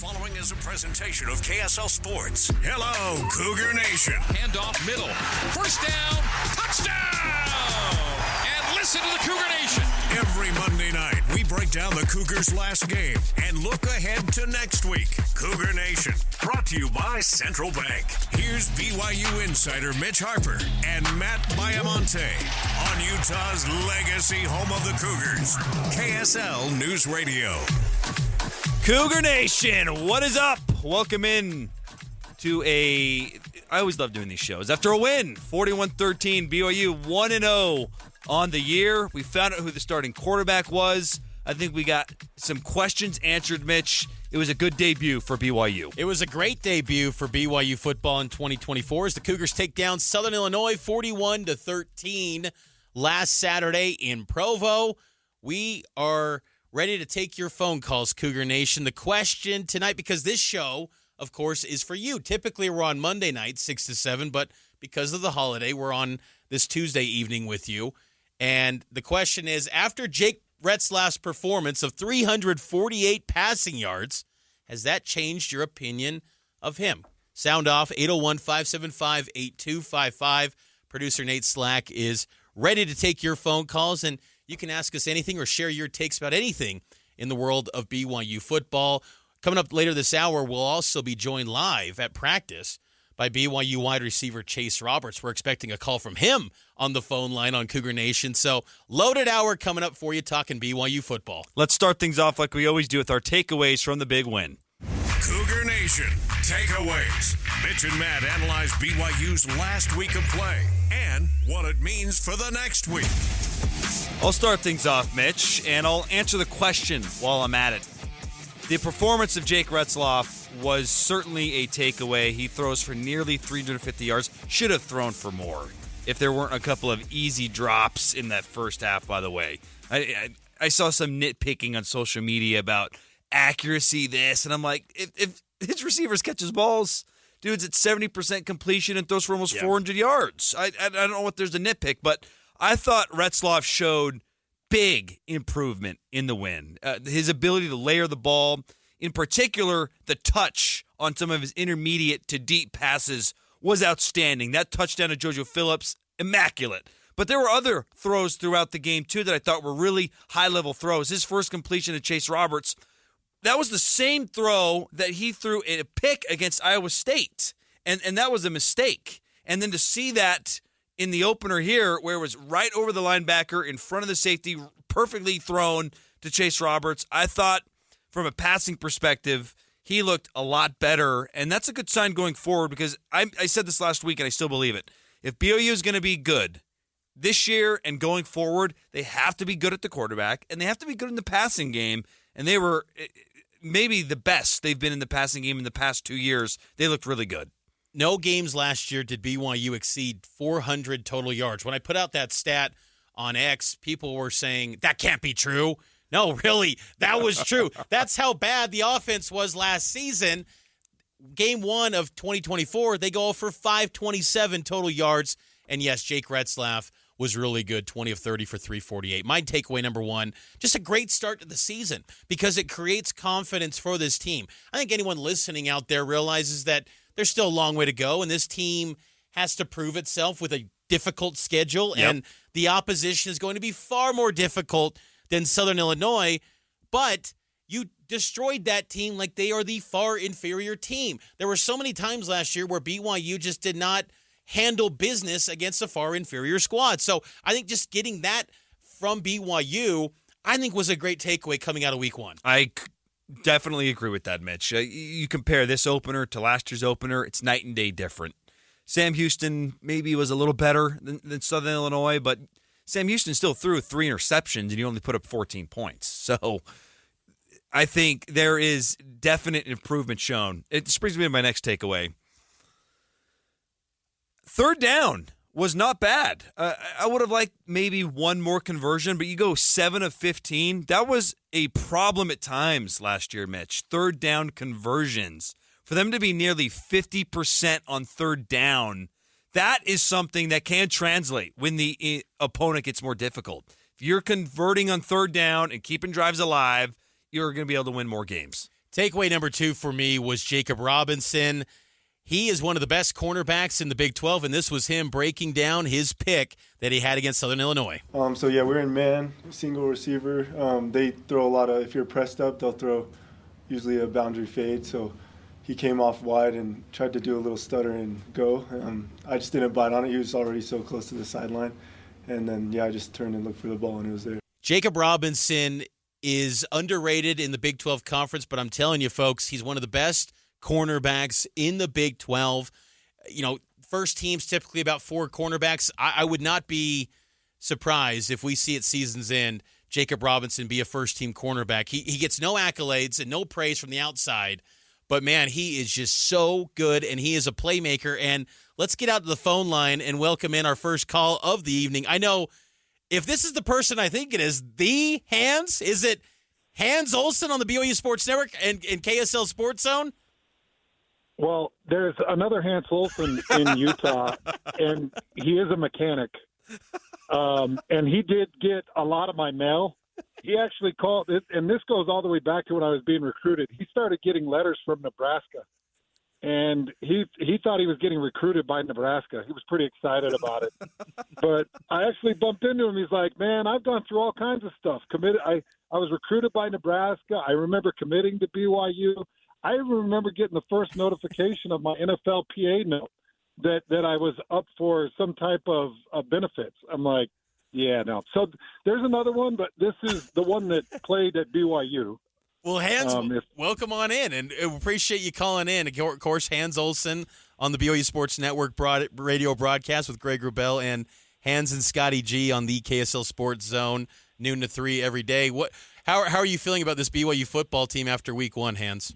following is a presentation of KSL Sports. Hello, Cougar Nation. Handoff middle. First down. Touchdown. And listen to the Cougar Nation. Every Monday night, we break down the Cougars' last game and look ahead to next week. Cougar Nation, brought to you by Central Bank. Here's BYU insider Mitch Harper and Matt Baiamonte on Utah's legacy home of the Cougars, KSL News Radio. Cougar Nation, what is up? Welcome in to I always love doing these shows. After a win, 41-13, BYU 1-0 on the year. We found out who the starting quarterback was. I think we got some questions answered, Mitch. It was a good debut for BYU. It was a great debut for BYU football in 2024 as the Cougars take down Southern Illinois 41-13 last Saturday in Provo. We are ready to take your phone calls, Cougar Nation. The question tonight, because this show, of course, is for you. Typically, we're on Monday night, 6 to 7, but because of the holiday, we're on this Tuesday evening with you. And the question is, after Jake Retzlaff's performance of 348 passing yards, has that changed your opinion of him? Sound off, 801-575-8255. Producer Nate Slack is ready to take your phone calls, and you can ask us anything or share your takes about anything in the world of BYU football. Coming up later this hour, we'll also be joined live at practice by BYU wide receiver Chase Roberts. We're expecting a call from him on the phone line on Cougar Nation. So, loaded hour coming up for you talking BYU football. Let's start things off like we always do with our takeaways from the big win. Cougar Nation takeaways. Mitch and Matt analyze BYU's last week of play and what it means for the next week. I'll start things off, Mitch, and I'll answer the question while I'm at it. The performance of Jake Retzlaff was certainly a takeaway. He throws for nearly 350 yards. Should have thrown for more if there weren't a couple of easy drops in that first half, by the way. I saw some nitpicking on social media about accuracy this, and I'm like, if his receivers catch his balls, dude's at 70% completion and throws for almost 400 yards. I don't know what there's to nitpick, but I thought Retzlaff showed big improvement in the win. His ability to layer the ball, in particular, the touch on some of his intermediate to deep passes was outstanding. That touchdown to JoJo Phillips, immaculate. But there were other throws throughout the game, too, that I thought were really high-level throws. His first completion to Chase Roberts, that was the same throw that he threw in a pick against Iowa State, and that was a mistake. And then to see that in the opener here, where it was right over the linebacker in front of the safety, perfectly thrown to Chase Roberts, I thought from a passing perspective, he looked a lot better, and that's a good sign going forward because I said this last week, and I still believe it. If BYU is going to be good this year and going forward, they have to be good at the quarterback, and they have to be good in the passing game, and they were maybe the best they've been in the passing game in the past 2 years. They looked really good. No games last year did BYU exceed 400 total yards. When I put out that stat on X, people were saying, that can't be true. No, really, that was true. That's how bad the offense was last season. Game 1 of 2024, they go for 527 total yards. And yes, Jake Retzlaff was really good, 20 of 30 for 348. My takeaway number one, just a great start to the season because it creates confidence for this team. I think anyone listening out there realizes that there's still a long way to go, and this team has to prove itself with a difficult schedule, and the opposition is going to be far more difficult than Southern Illinois, but you destroyed that team like they are the far inferior team. There were so many times last year where BYU just did not handle business against a far inferior squad. So I think just getting that from BYU, I think was a great takeaway coming out of week 1. I definitely agree with that, Mitch. You compare this opener to last year's opener, it's night and day different. Sam Houston maybe was a little better than Southern Illinois, but Sam Houston still threw 3 interceptions and he only put up 14 points. So I think there is definite improvement shown. It brings me to my next takeaway. Third down was not bad. I would have liked maybe one more conversion, but you go 7 of 15. That was a problem at times last year, Mitch. Third down conversions. For them to be nearly 50% on third down, that is something that can translate when the opponent gets more difficult. If you're converting on third down and keeping drives alive, you're going to be able to win more games. Takeaway number 2 for me was Jacob Robinson. He is one of the best cornerbacks in the Big 12, and this was him breaking down his pick that he had against Southern Illinois. We're in man, single receiver. They throw a lot of, if you're pressed up, they'll throw usually a boundary fade. So he came off wide and tried to do a little stutter and go. I just didn't bite on it. He was already so close to the sideline. And then, I just turned and looked for the ball, and it was there. Jacob Robinson is underrated in the Big 12 Conference, but I'm telling you, folks, he's one of the best cornerbacks in the Big 12. First team's typically about 4 cornerbacks. I would not be surprised if we see at season's end Jacob Robinson be a first-team cornerback. He gets no accolades and no praise from the outside, but, man, he is just so good, and he is a playmaker. And let's get out to the phone line and welcome in our first call of the evening. I know if this is the person I think it is, the Hans, is it Hans Olsen on the BYU Sports Network and KSL Sports Zone? Well, there's another Hans Olsen in Utah, and he is a mechanic. And he did get a lot of my mail. He actually called, and this goes all the way back to when I was being recruited. He started getting letters from Nebraska, and he thought he was getting recruited by Nebraska. He was pretty excited about it. But I actually bumped into him. He's like, man, I've gone through all kinds of stuff. I was recruited by Nebraska. I remember committing to BYU. I remember getting the first notification of my NFLPA note that I was up for some type of benefits. I'm like, yeah, no. So there's another one, but this is the one that played at BYU. Well, Hans, welcome on in, and appreciate you calling in. Of course, Hans Olsen on the BYU Sports Network radio broadcast with Greg Wrubell and Hans and Scotty G on the KSL Sports Zone, noon to 3 every day. How are you feeling about this BYU football team after week 1, Hans?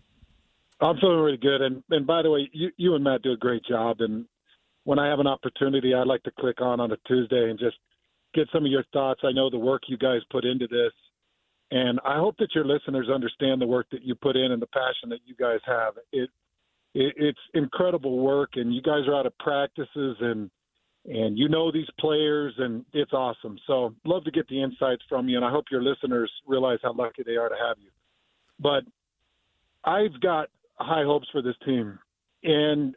I'm feeling really good. And by the way, you and Matt do a great job. And when I have an opportunity, I like to click on a Tuesday and just get some of your thoughts. I know the work you guys put into this. And I hope that your listeners understand the work that you put in and the passion that you guys have. It's incredible work, and you guys are out of practices, and you know these players, and it's awesome. So love to get the insights from you, and I hope your listeners realize how lucky they are to have you. But I've got high hopes for this team, and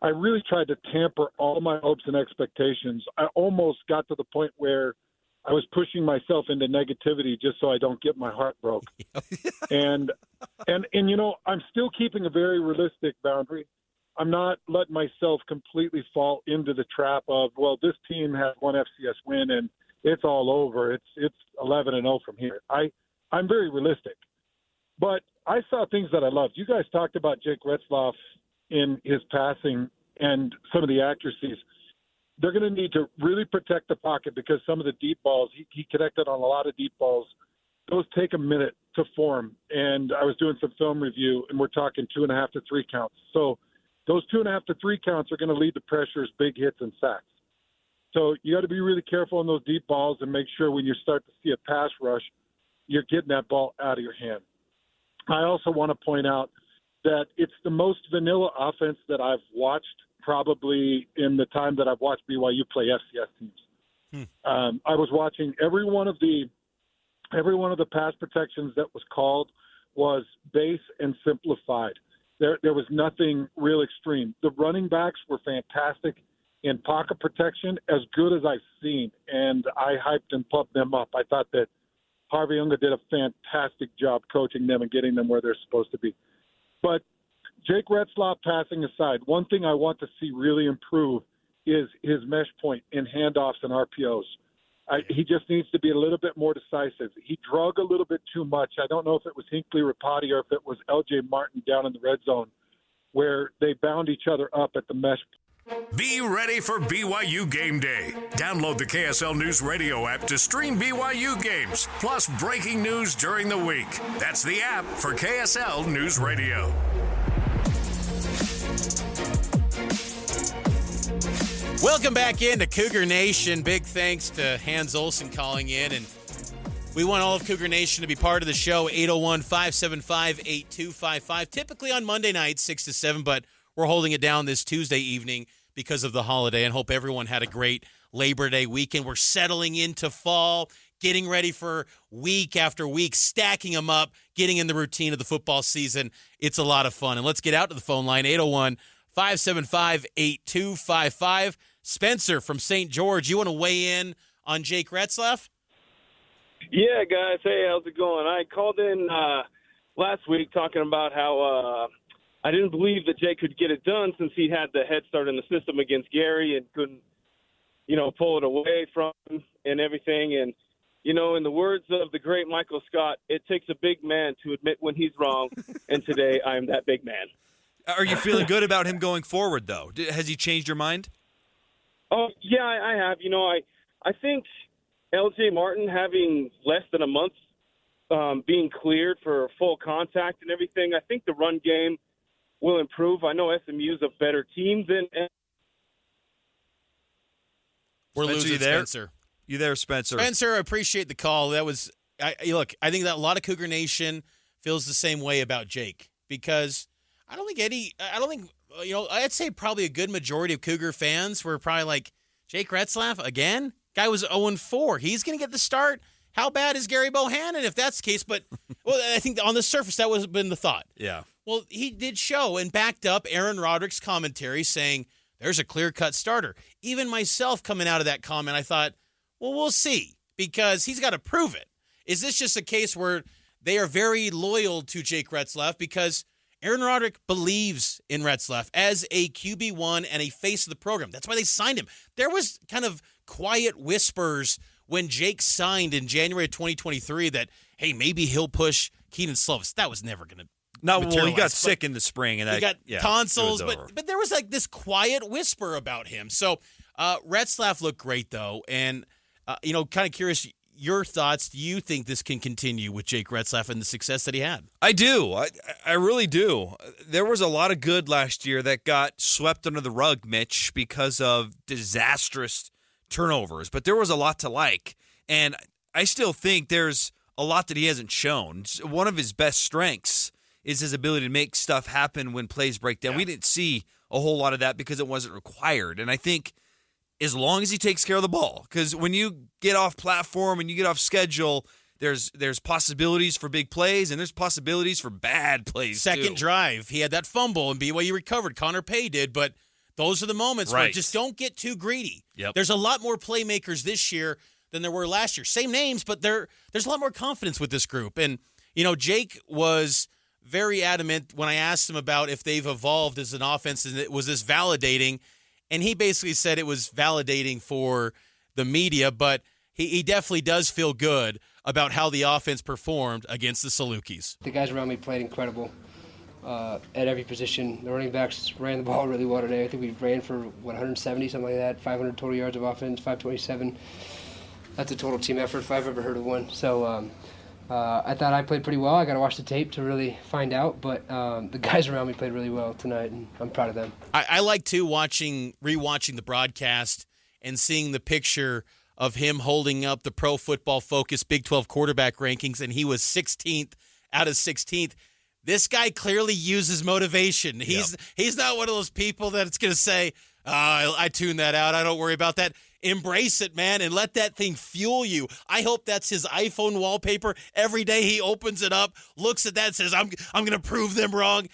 I really tried to tamper all my hopes and expectations. I almost got to the point where I was pushing myself into negativity just so I don't get my heart broke. and I'm still keeping a very realistic boundary. I'm not letting myself completely fall into the trap of, well, this team has one FCS win and it's all over. It's 11-0 from here. I'm very realistic. But I saw things that I loved. You guys talked about Jake Retzloff in his passing and some of the accuracies. They're going to need to really protect the pocket because some of the deep balls, he connected on a lot of deep balls. Those take a minute to form. And I was doing some film review, and we're talking 2.5 to 3 counts. So those 2.5 to 3 counts are going to lead to pressures, big hits, and sacks. So you got to be really careful on those deep balls and make sure when you start to see a pass rush, you're getting that ball out of your hand. I also want to point out that it's the most vanilla offense that I've watched probably in the time that I've watched BYU play FCS teams. I was watching every one of the pass protections that was called was base and simplified. There was nothing real extreme. The running backs were fantastic in pocket protection, as good as I've seen, and I hyped and pumped them up. I thought that Harvey Unga did a fantastic job coaching them and getting them where they're supposed to be. But Jake Retzloff passing aside, one thing I want to see really improve is his mesh point in handoffs and RPOs. He just needs to be a little bit more decisive. He drug a little bit too much. I don't know if it was Hinckley Rapati or if it was L.J. Martin down in the red zone where they bound each other up at the mesh. Be ready for BYU Game Day. Download the KSL News Radio app to stream BYU games, plus breaking news during the week. That's the app for KSL News Radio. Welcome back into Cougar Nation. Big thanks to Hans Olsen calling in. And we want all of Cougar Nation to be part of the show, 801-575-8255. Typically on Monday nights, 6 to 7, but we're holding it down this Tuesday evening because of the holiday, and hope everyone had a great Labor Day weekend. We're settling into fall, getting ready for week after week, stacking them up, getting in the routine of the football season. It's a lot of fun. And let's get out to the phone line, 801-575-8255. Spencer from St. George, you want to weigh in on Jake Retzlaff? Yeah, guys. Hey, how's it going? I called in last week talking about how I didn't believe that Jake could get it done since he had the head start in the system against Gary and couldn't, pull it away from him and everything. And, in the words of the great Michael Scott, it takes a big man to admit when he's wrong, and today I am that big man. Are you feeling good about him going forward, though? Has he changed your mind? Oh, yeah, I have. I think LJ Martin having less than a month being cleared for full contact and everything, I think the run game will improve. I know SMU's a better team than. We're Spencer, losing you there? Spencer. You there, Spencer? Spencer, I appreciate the call. That was I think that a lot of Cougar Nation feels the same way about Jake because I'd say probably a good majority of Cougar fans were probably like, Jake Retzlaff again? Guy was 0-4. He's going to get the start. How bad is Gary Bohannon if that's the case? But, I think on the surface that was been the thought. Yeah. Well, he did show and backed up Aaron Roderick's commentary saying there's a clear-cut starter. Even myself coming out of that comment, I thought, well, we'll see because he's got to prove it. Is this just a case where they are very loyal to Jake Retzlaff because Aaron Roderick believes in Retzlaff as a QB1 and a face of the program. That's why they signed him. There was kind of quiet whispers when Jake signed in January of 2023 that, hey, maybe he'll push Keenan Slovis. That was never going to he got sick in the spring. And he got tonsils, but there was like this quiet whisper about him. So Retzlaff looked great, though. And, kind of curious, your thoughts. Do you think this can continue with Jake Retzlaff and the success that he had? I do. I really do. There was a lot of good last year that got swept under the rug, Mitch, because of disastrous turnovers. But there was a lot to like. And I still think there's a lot that he hasn't shown. One of his best strengths is his ability to make stuff happen when plays break down. Yeah. We didn't see a whole lot of that because it wasn't required. And I think as long as he takes care of the ball, because when you get off platform and you get off schedule, there's possibilities for big plays and there's possibilities for bad plays. Second drive, he had that fumble and BYU recovered. Connor Pay did, but those are the moments where just don't get too greedy. Yep. There's a lot more playmakers this year than there were last year. Same names, but there's a lot more confidence with this group. And, Jake was very adamant when I asked him about if they've evolved as an offense and was this validating. And he basically said it was validating for the media, but he definitely does feel good about how the offense performed against the Salukis. The guys around me played incredible at every position. The running backs ran the ball really well today. I think we ran for 170, something like that, 500 total yards of offense, 527. That's a total team effort if I've ever heard of one. So I thought I played pretty well. I got to watch the tape to really find out, but the guys around me played really well tonight, and I'm proud of them. I like, too, rewatching the broadcast and seeing the picture of him holding up the Pro Football Focus Big 12 quarterback rankings, and he was 16th out of 16th. This guy clearly uses motivation. He's not one of those people that's going to say, I tuned that out. I don't worry about that. Embrace it, man, and let that thing fuel you. I hope that's his iPhone wallpaper. Every day he opens it up, looks at that, and says, I'm going to prove them wrong.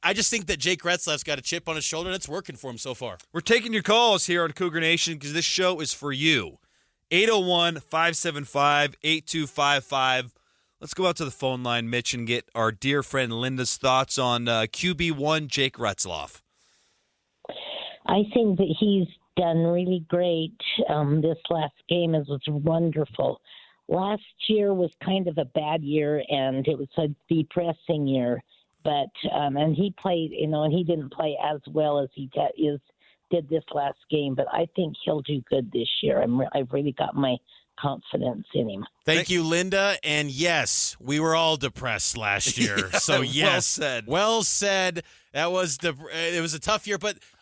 I just think that Jake Retzlaff's got a chip on his shoulder, and it's working for him so far. We're taking your calls here on Cougar Nation because this show is for you. 801-575-8255. Let's go out to the phone line, Mitch, and get our dear friend Linda's thoughts on QB1 Jake Retzlaff. I think that he's done really great. This last game was wonderful. Last year was kind of a bad year, and it was a depressing year. But and he played, and he didn't play as well as he did this last game. But I think he'll do good this year. I've really got my confidence in him. Thank you, Linda. And yes, we were all depressed last year. So yes, well said. That was it was a tough year,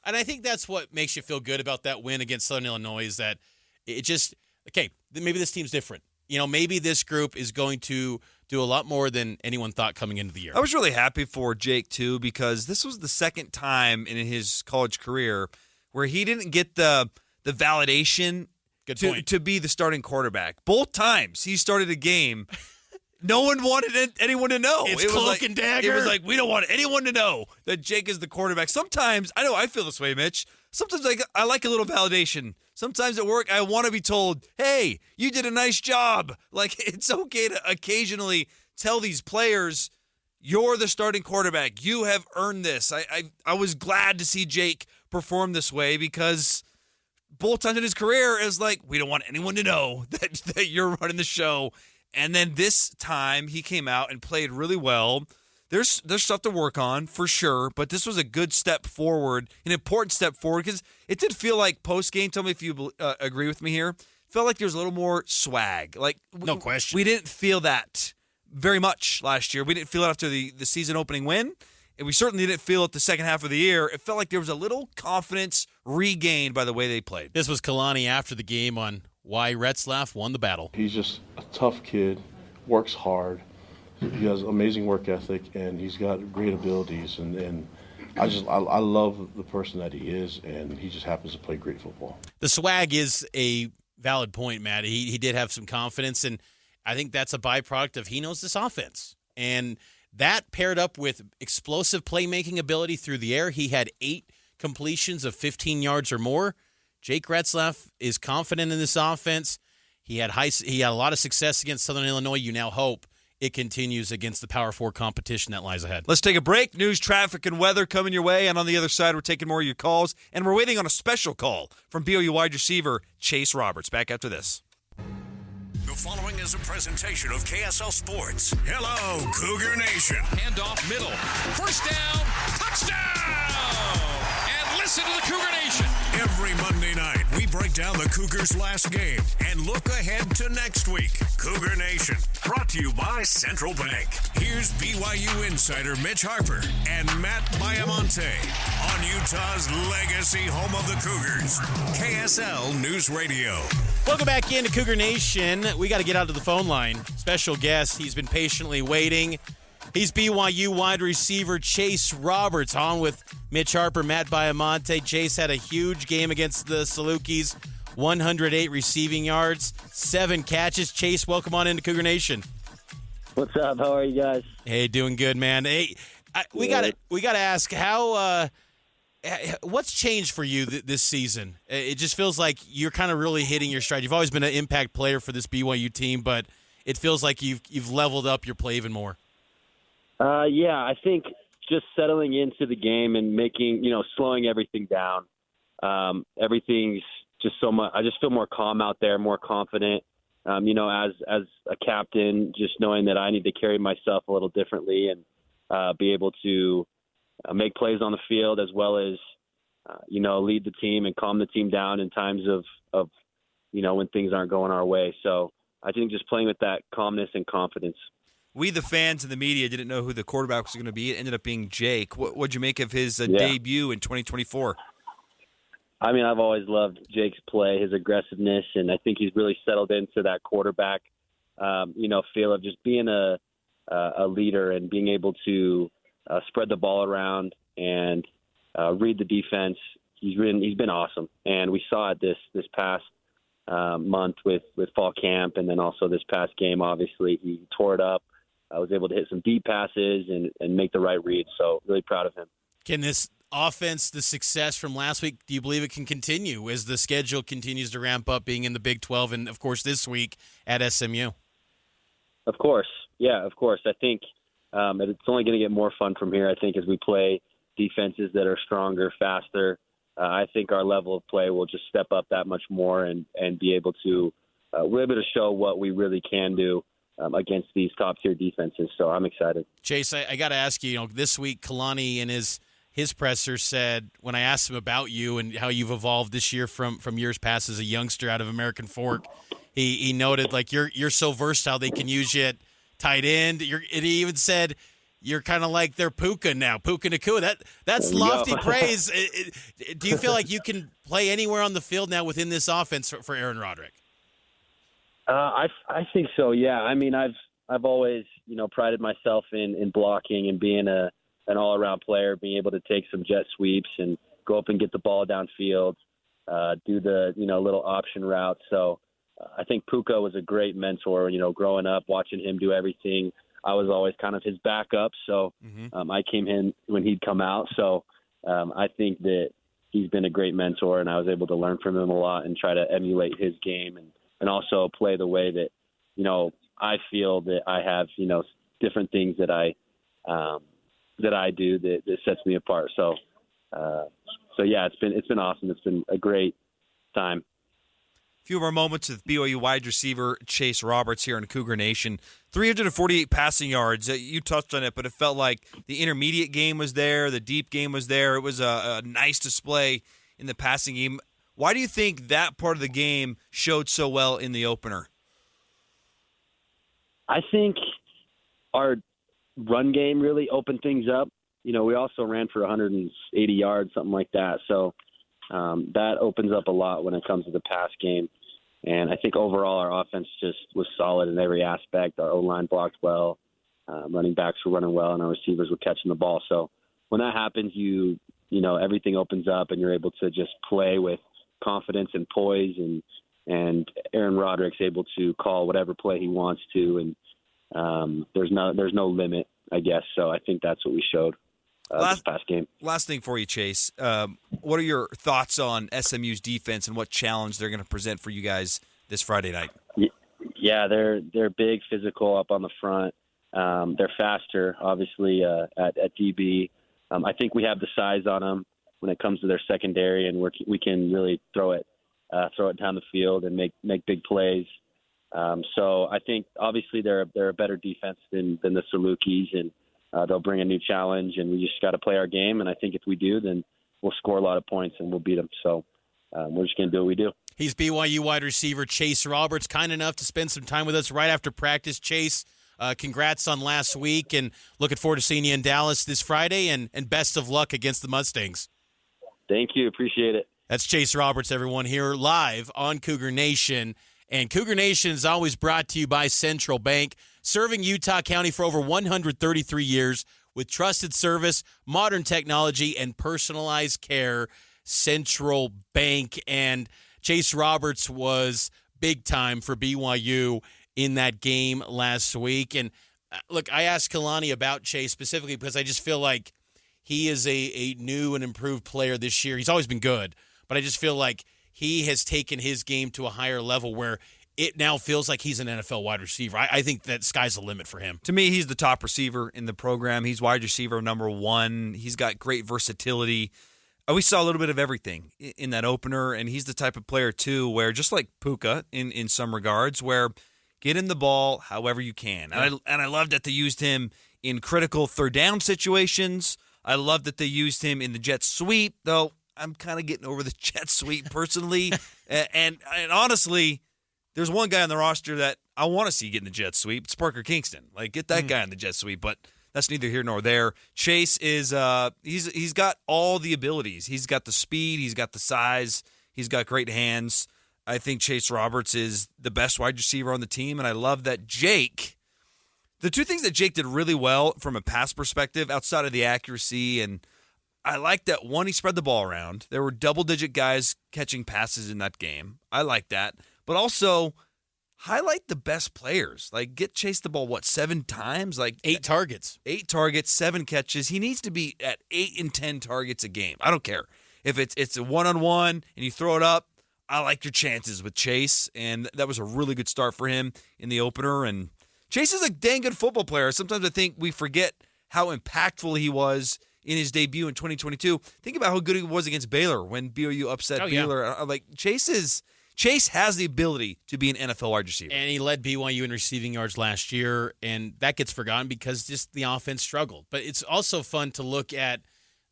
and I think that's what makes you feel good about that win against Southern Illinois is that it just maybe this team's different. Maybe this group is going to do a lot more than anyone thought coming into the year. I was really happy for Jake too because this was the second time in his college career where he didn't get the validation Good point. to be the starting quarterback. Both times he started a game, no one wanted anyone to know. It's it was cloak like, and dagger. It was like, we don't want anyone to know that Jake is the quarterback. Sometimes, I know I feel this way, Mitch. Sometimes I like a little validation. Sometimes at work, I want to be told, hey, you did a nice job. Like, it's okay to occasionally tell these players, you're the starting quarterback. You have earned this. I was glad to see Jake perform this way because both times in his career is like, we don't want anyone to know that you're running the show. And then this time he came out and played really well. There's stuff to work on for sure, but this was a good step forward, an important step forward, because it did feel like post-game, tell me if you agree with me here, felt like there was a little more swag. Like, no question. We didn't feel that very much last year. We didn't feel it after the season opening win, and we certainly didn't feel it the second half of the year. It felt like there was a little confidence regained by the way they played. This was Kalani after the game on why Retzlaff won the battle. He's just a tough kid, works hard. He has amazing work ethic, and he's got great abilities. And I love the person that he is, and he just happens to play great football. The swag is a valid point, Matt. He did have some confidence, and I think that's a byproduct of he knows this offense. And that paired up with explosive playmaking ability through the air. He had 8 completions of 15 yards or more. Jake Retzlaff is confident in this offense. He had a lot of success against Southern Illinois. You now hope it continues against the Power 4 competition that lies ahead. Let's take a break. News, traffic, and weather coming your way. And on the other side, we're taking more of your calls. And we're waiting on a special call from BYU wide receiver Chase Roberts. Back after this. The following is a presentation of KSL Sports. Hello, Cougar Nation. Handoff middle. First down. Touchdown. And listen to the Cougar Nation. Every Monday night, we break down the Cougars' last game and look ahead to next week. Cougar Nation, brought to you by Central Bank. Here's BYU insider Mitch Harper and Matt Baiamonte on Utah's legacy home of the Cougars, KSL News Radio. Welcome back into Cougar Nation. We got to get out to the phone line. Special guest, he's been patiently waiting. He's BYU wide receiver Chase Roberts on with Mitch Harper, Matt Baiamonte. Chase had a huge game against the Salukis, 108 receiving yards, 7 catches. Chase, welcome on into Cougar Nation. What's up? How are you guys? Hey, doing good, man. Hey, we got to ask how what's changed for you this season? It just feels like you're kind of really hitting your stride. You've always been an impact player for this BYU team, but it feels like you've leveled up your play even more. Yeah, I think just settling into the game and slowing everything down. Everything's just so much. I just feel more calm out there, more confident. As a captain, just knowing that I need to carry myself a little differently and be able to make plays on the field as well as, lead the team and calm the team down in times of when things aren't going our way. So I think just playing with that calmness and confidence. We, the fans and the media, didn't know who the quarterback was going to be. It ended up being Jake. What'd you make of his debut in 2024? I mean, I've always loved Jake's play, his aggressiveness, and I think he's really settled into that quarterback, feel of just being a leader and being able to spread the ball around and read the defense. He's been awesome, and we saw it this past month with fall camp, and then also this past game. Obviously, he tore it up. I was able to hit some deep passes and make the right reads, so really proud of him. Can this offense, the success from last week, do you believe it can continue as the schedule continues to ramp up, being in the Big 12 and, of course, this week at SMU? Of course. Yeah, of course. I think it's only going to get more fun from here, I think, as we play defenses that are stronger, faster. I think our level of play will just step up that much more and be able to we're able to show what we really can do against these top-tier defenses. So I'm excited. Chase, I got to ask you, this week Kalani in his presser said, when I asked him about you and how you've evolved this year from years past as a youngster out of American Fork, he noted, like, you're so versatile they can use you at tight end. And he even said you're kind of like their Puka now, Puka Nakua. That's lofty praise. Do you feel like you can play anywhere on the field now within this offense for Aaron Roderick? I think so. Yeah. I mean, I've always prided myself in blocking and being an all-around player, being able to take some jet sweeps and go up and get the ball downfield. do the, little option route. So I think Puka was a great mentor, growing up, watching him do everything. I was always kind of his backup. So I came in when he'd come out. So I think that he's been a great mentor, and I was able to learn from him a lot and try to emulate his game and also play the way that, I feel that I have, different things that I do that sets me apart. So yeah, it's been awesome. It's been a great time. A few of our moments with BYU wide receiver Chase Roberts here in Cougar Nation. 348 passing yards. You touched on it, but it felt like the intermediate game was there, the deep game was there. It was a nice display in the passing game. Why do you think that part of the game showed so well in the opener? I think our run game really opened things up. We also ran for 180 yards, something like that. So that opens up a lot when it comes to the pass game. And I think overall our offense just was solid in every aspect. Our O-line blocked well, running backs were running well, and our receivers were catching the ball. So when that happens, everything opens up and you're able to just play with confidence and poise, and Aaron Roderick's able to call whatever play he wants to, and there's no limit, I guess. So I think that's what we showed this past game. Last thing for you, Chase. What are your thoughts on SMU's defense and what challenge they're going to present for you guys this Friday night? Yeah, they're big, physical up on the front. They're faster, obviously, at DB. I think we have the size on them when it comes to their secondary, and we can really throw it down the field and make big plays. So I think obviously they're a better defense than the Salukis, and they'll bring a new challenge, and we just got to play our game. And I think if we do, then we'll score a lot of points and we'll beat them. So we're just going to do what we do. He's BYU wide receiver Chase Roberts, kind enough to spend some time with us right after practice. Chase, congrats on last week, and looking forward to seeing you in Dallas this Friday, and best of luck against the Mustangs. Thank you. Appreciate it. That's Chase Roberts, everyone, here live on Cougar Nation. And Cougar Nation is always brought to you by Central Bank, serving Utah County for over 133 years with trusted service, modern technology, and personalized care. Central Bank. And Chase Roberts was big time for BYU in that game last week. And look, I asked Kalani about Chase specifically because I just feel like he is a new and improved player this year. He's always been good, but I just feel like he has taken his game to a higher level where it now feels like he's an NFL wide receiver. I think that sky's the limit for him. To me, he's the top receiver in the program. He's wide receiver number one. He's got great versatility. We saw a little bit of everything in that opener, and he's the type of player, too, where just like Puka in some regards, where get him the ball however you can. And I love that they used him in critical third down situations. I love that they used him in the jet sweep, though I'm kind of getting over the jet sweep personally. and honestly, there's one guy on the roster that I want to see get in the jet sweep. It's Parker Kingston. Like, get that guy in the jet sweep, but that's neither here nor there. Chase is he's got all the abilities. He's got the speed. He's got the size. He's got great hands. I think Chase Roberts is the best wide receiver on the team, and I love that Jake – the two things that Jake did really well from a pass perspective outside of the accuracy, and I like that, one, he spread the ball around. There were double-digit guys catching passes in that game. I like that. But also – highlight the best players. Like, get Chase the ball, 7 times? Like 8 targets. 8 targets, 7 catches. He needs to be at 8 and 10 targets a game. I don't care. If it's a one-on-one and you throw it up, I like your chances with Chase, and that was a really good start for him in the opener. And Chase is a dang good football player. Sometimes I think we forget how impactful he was in his debut in 2022. Think about how good he was against Baylor when BYU upset Baylor. Yeah. Like, Chase has the ability to be an NFL wide receiver. And he led BYU in receiving yards last year, and that gets forgotten because just the offense struggled. But it's also fun to look at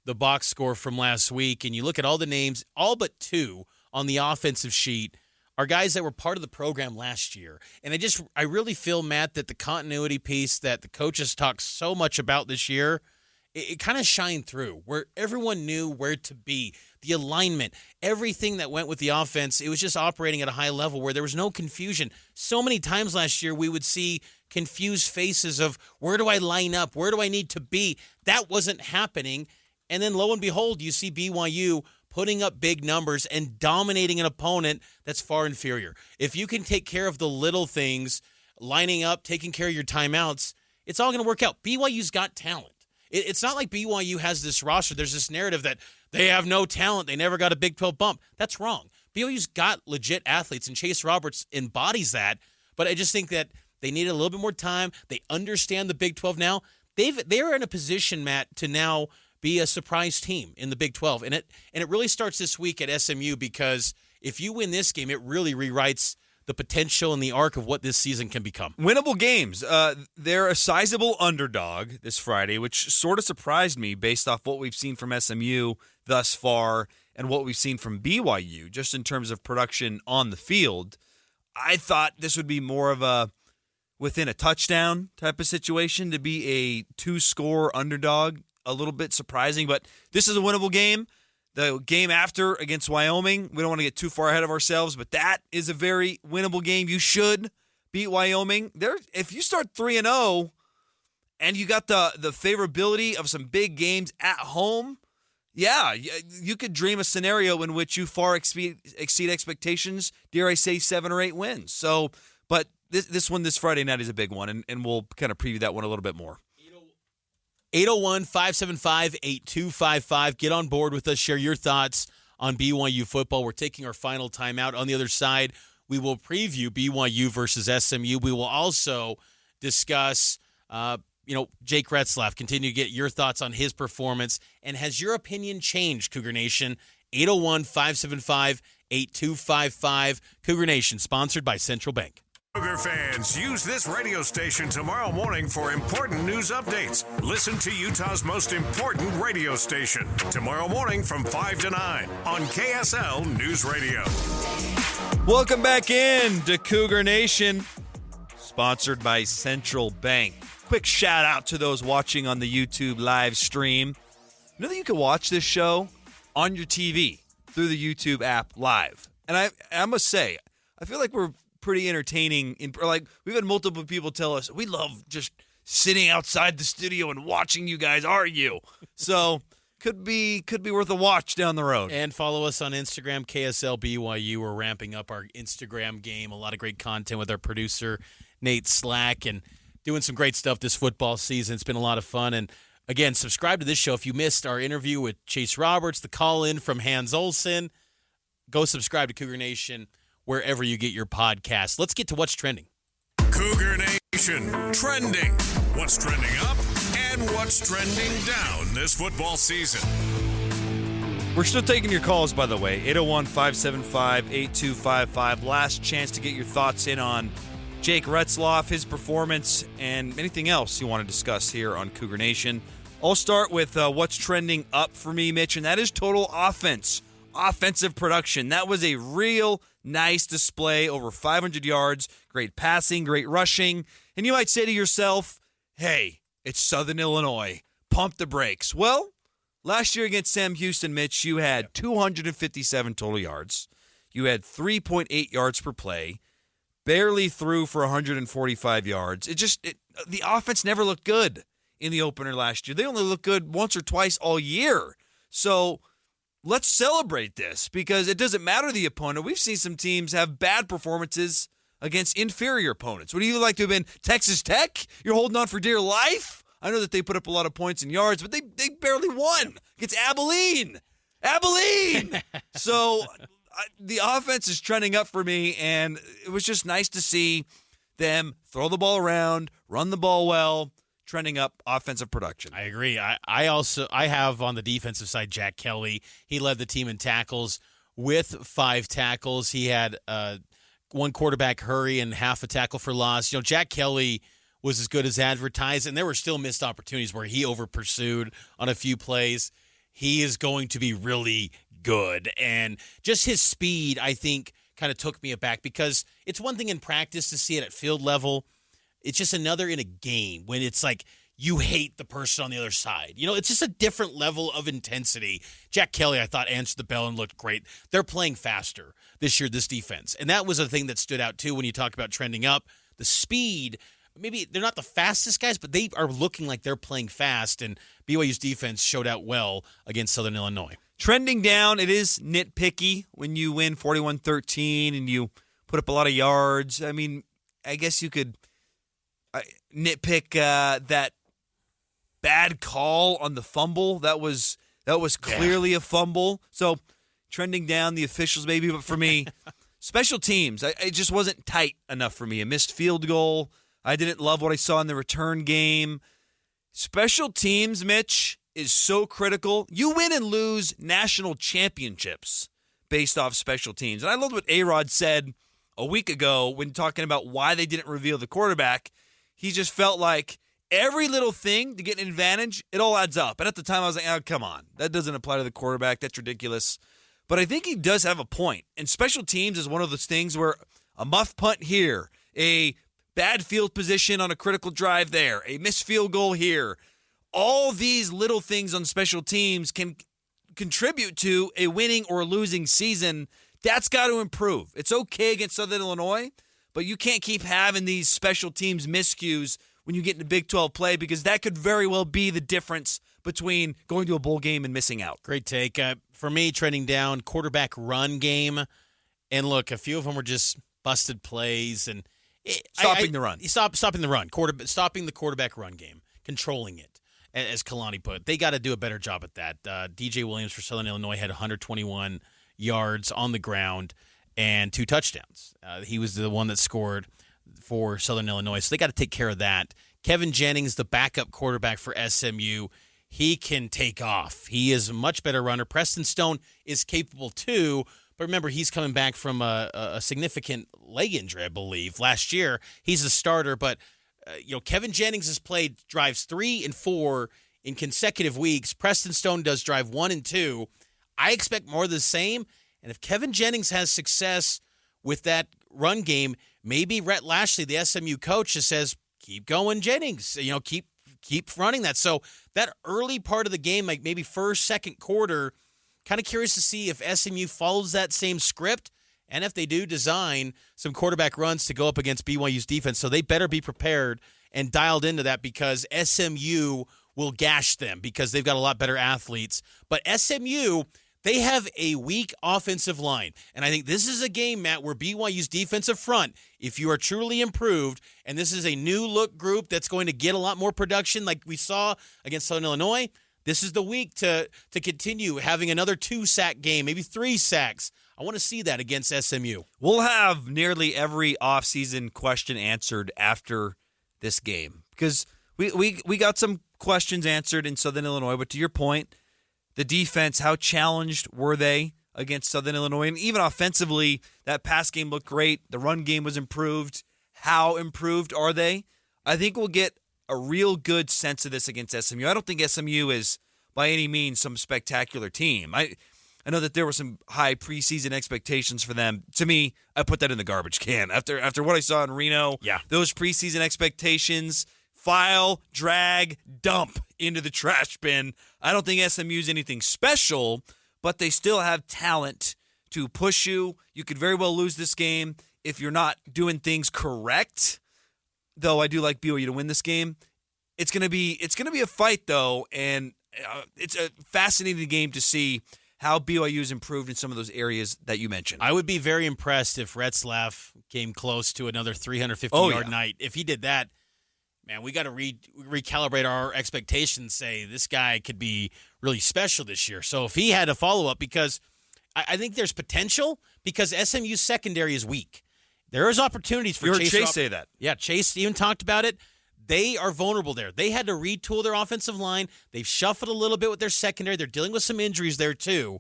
the box score from last week, and you look at all the names, all but 2 on the offensive sheet are guys that were part of the program last year. And I really feel, Matt, that the continuity piece that the coaches talked so much about this year, it kind of shined through where everyone knew where to be. The alignment, everything that went with the offense, it was just operating at a high level where there was no confusion. So many times last year we would see confused faces of where do I line up? Where do I need to be? That wasn't happening. And then lo and behold, you see BYU putting up big numbers and dominating an opponent that's far inferior. If you can take care of the little things, lining up, taking care of your timeouts, it's all going to work out. BYU's got talent. It's not like BYU has this roster. There's this narrative that they have no talent. They never got a Big 12 bump. That's wrong. BYU's got legit athletes, and Chase Roberts embodies that. But I just think that they need a little bit more time. They understand the Big 12 now. They're in a position, Matt, to now be a surprise team in the Big 12. And it really starts this week at SMU, because if you win this game, it really rewrites the potential and the arc of what this season can become. Winnable games. They're a sizable underdog this Friday, which sort of surprised me based off what we've seen from SMU thus far and what we've seen from BYU, just in terms of production on the field. I thought this would be more of a within a touchdown type of situation. To be a 2-score underdog, a little bit surprising, but this is a winnable game. The game after against Wyoming, we don't want to get too far ahead of ourselves, but that is a very winnable game. You should beat Wyoming. If you start 3-0 and you got the favorability of some big games at home, yeah, you could dream a scenario in which you far exceed expectations, dare I say 7 or 8 wins. So, but this one this Friday night is a big one, and we'll kind of preview that one a little bit more. 801-575-8255. Get on board with us. Share your thoughts on BYU football. We're taking our final timeout. On the other side, we will preview BYU versus SMU. We will also discuss, Jake Retzlaff. Continue to get your thoughts on his performance. And has your opinion changed, Cougar Nation? 801-575-8255. Cougar Nation, sponsored by Central Bank. Cougar fans, use this radio station tomorrow morning for important news updates. Listen to Utah's most important radio station tomorrow morning from 5 to 9 on KSL News Radio. Welcome back in to Cougar Nation, sponsored by Central Bank. Quick shout out to those watching on the YouTube live stream. You know that you can watch this show on your TV through the YouTube app live. And I must say, I feel like we're pretty entertaining. We've had multiple people tell us we love just sitting outside the studio and watching you guys argue. So could be worth a watch down the road. And follow us on Instagram, KSL BYU. We're ramping up our Instagram game. A lot of great content with our producer Nate Slack, and doing some great stuff this football season. It's been a lot of fun. And again, subscribe to this show if you missed our interview with Chase Roberts, the call-in from Hans Olsen. Go subscribe to Cougar Nation wherever you get your podcasts. Let's get to what's trending. Cougar Nation trending. What's trending up and what's trending down this football season. We're still taking your calls, by the way. 801-575-8255. Last chance to get your thoughts in on Jake Retzlaff, his performance, and anything else you want to discuss here on Cougar Nation. I'll start with what's trending up for me, Mitch, and that is total offense. Offensive production. That was a real nice display, over 500 yards, great passing, great rushing. And you might say to yourself, hey, it's Southern Illinois. Pump the brakes. Well, last year against Sam Houston, Mitch, you had 257 total yards. You had 3.8 yards per play, barely threw for 145 yards. The offense never looked good in the opener last year. They only looked good once or twice all year. So let's celebrate this, because it doesn't matter the opponent. We've seen some teams have bad performances against inferior opponents. Would you like to have been Texas Tech? You're holding on for dear life? I know that they put up a lot of points and yards, but they barely won against Abilene. So the offense is trending up for me, and it was just nice to see them throw the ball around, run the ball well, trending up offensive production. I agree. I have on the defensive side Jack Kelly. He led the team in tackles with 5 tackles. He had one quarterback hurry and half a tackle for loss. Jack Kelly was as good as advertised, and there were still missed opportunities where he over-pursued on a few plays. He is going to be really good, and just his speed, I think, kind of took me aback, because it's one thing in practice to see it at field level. It's just another in a game when it's like you hate the person on the other side. It's just a different level of intensity. Jack Kelly, I thought, answered the bell and looked great. They're playing faster this year, this defense. And that was a thing that stood out, too, when you talk about trending up. The speed, maybe they're not the fastest guys, but they are looking like they're playing fast, and BYU's defense showed out well against Southern Illinois. Trending down, it is nitpicky when you win 41-13 and you put up a lot of yards. I mean, I guess you could nitpick that bad call on the fumble. That was clearly a fumble. So trending down, the officials maybe, but for me, special teams, it just wasn't tight enough for me. A missed field goal. I didn't love what I saw in the return game. Special teams, Mitch, is so critical. You win and lose national championships based off special teams. And I loved what A-Rod said a week ago when talking about why they didn't reveal the quarterback. He just felt like every little thing to get an advantage, it all adds up. And at the time, I was like, oh, come on. That doesn't apply to the quarterback. That's ridiculous. But I think he does have a point. And special teams is one of those things where a muff punt here, a bad field position on a critical drive there, a missed field goal here. All these little things on special teams can contribute to a winning or losing season. That's got to improve. It's okay against Southern Illinois, but you can't keep having these special teams miscues when you get into Big 12 play, because that could very well be the difference between going to a bowl game and missing out. Great take. For me, trending down, quarterback run game. And look, a few of them were just busted plays. And stopping the run. Stopping the run. Stopping the quarterback run game. Controlling it, as Kalani put. They got to do a better job at that. DJ Williams for Southern Illinois had 121 yards on the ground and 2 touchdowns. He was the one that scored for Southern Illinois, so they got to take care of that. Kevin Jennings, the backup quarterback for SMU, he can take off. He is a much better runner. Preston Stone is capable too, but remember, he's coming back from a significant leg injury, I believe, last year. He's a starter, but Kevin Jennings has played drives 3 and 4 in consecutive weeks. Preston Stone does drive 1 and 2. I expect more of the same, and if Kevin Jennings has success with that run game, maybe Rhett Lashley, the SMU coach, just says, keep going, Jennings. Keep running that. So that early part of the game, like maybe first, second quarter, kind of curious to see if SMU follows that same script, and if they do, design some quarterback runs to go up against BYU's defense. So they better be prepared and dialed into that, because SMU will gash them because they've got a lot better athletes. But SMU, they have a weak offensive line. And I think this is a game, Matt, where BYU's defensive front, if you are truly improved, and this is a new look group that's going to get a lot more production like we saw against Southern Illinois, this is the week to continue having another 2-sack game, maybe 3 sacks. I want to see that against SMU. We'll have nearly every offseason question answered after this game, because we got some questions answered in Southern Illinois, but to your point, the defense, how challenged were they against Southern Illinois? And even offensively, that pass game looked great. The run game was improved. How improved are they? I think we'll get a real good sense of this against SMU. I don't think SMU is by any means some spectacular team. I know that there were some high preseason expectations for them. To me, I put that in the garbage can. After what I saw in Reno, those preseason expectations, file, drag, dump into the trash bin. I don't think SMU's anything special, but they still have talent to push you. You could very well lose this game if you're not doing things correct. Though I do like BYU to win this game. It's gonna be a fight though, and it's a fascinating game to see how BYU's improved in some of those areas that you mentioned. I would be very impressed if Retzlaff came close to another 350-yard night. If he did that, man, we got to recalibrate our expectations, say this guy could be really special this year. So if he had a follow-up, because I think there's potential, because SMU's secondary is weak. There is opportunities for Chase say that. Yeah, Chase even talked about it. They are vulnerable there. They had to retool their offensive line. They've shuffled a little bit with their secondary. They're dealing with some injuries there too,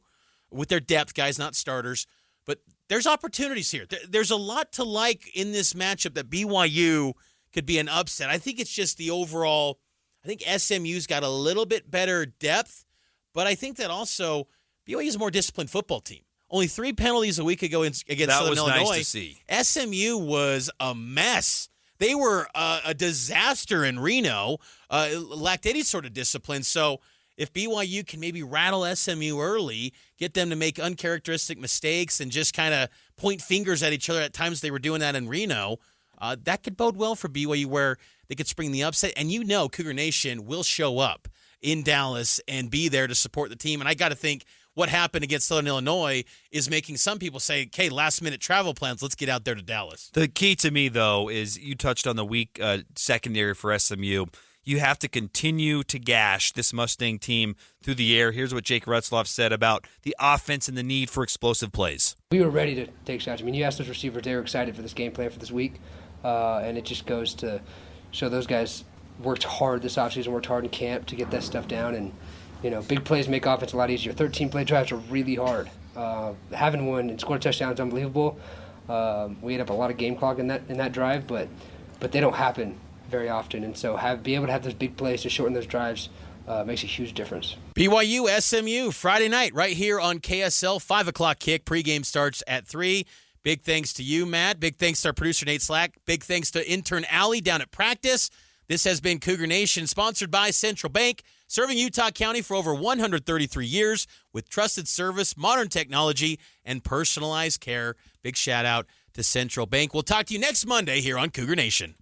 with their depth guys, not starters. But there's opportunities here. There's a lot to like in this matchup that BYU could be an upset. I think it's just the overall, I think SMU's got a little bit better depth, but I think that also BYU is a more disciplined football team. Only 3 penalties a week ago against Southern Illinois. That was nice to see. SMU was a mess. They were a disaster in Reno, lacked any sort of discipline. So if BYU can maybe rattle SMU early, get them to make uncharacteristic mistakes and just kind of point fingers at each other, at times they were doing that in Reno, that could bode well for BYU, where they could spring the upset. And Cougar Nation will show up in Dallas and be there to support the team. And I got to think what happened against Southern Illinois is making some people say, okay, last-minute travel plans, let's get out there to Dallas. The key to me, though, is you touched on the weak secondary for SMU. You have to continue to gash this Mustang team through the air. Here's what Jake Retzloff said about the offense and the need for explosive plays. We were ready to take shots. I mean, you asked those receivers, they were excited for this game plan for this week, and it just goes to show those guys worked hard this offseason, worked hard in camp to get that stuff down, and big plays make offense a lot easier. 13-play drives are really hard. Having one and score a touchdown is unbelievable. We ate up a lot of game clock in that drive, but they don't happen very often, and so be able to have those big plays to shorten those drives makes a huge difference. BYU SMU Friday night right here on KSL, 5 o'clock kick. Pregame starts at 3. Big thanks to you, Matt. Big thanks to our producer, Nate Slack. Big thanks to intern Allie down at practice. This has been Cougar Nation, sponsored by Central Bank, serving Utah County for over 133 years with trusted service, modern technology, and personalized care. Big shout out to Central Bank. We'll talk to you next Monday here on Cougar Nation.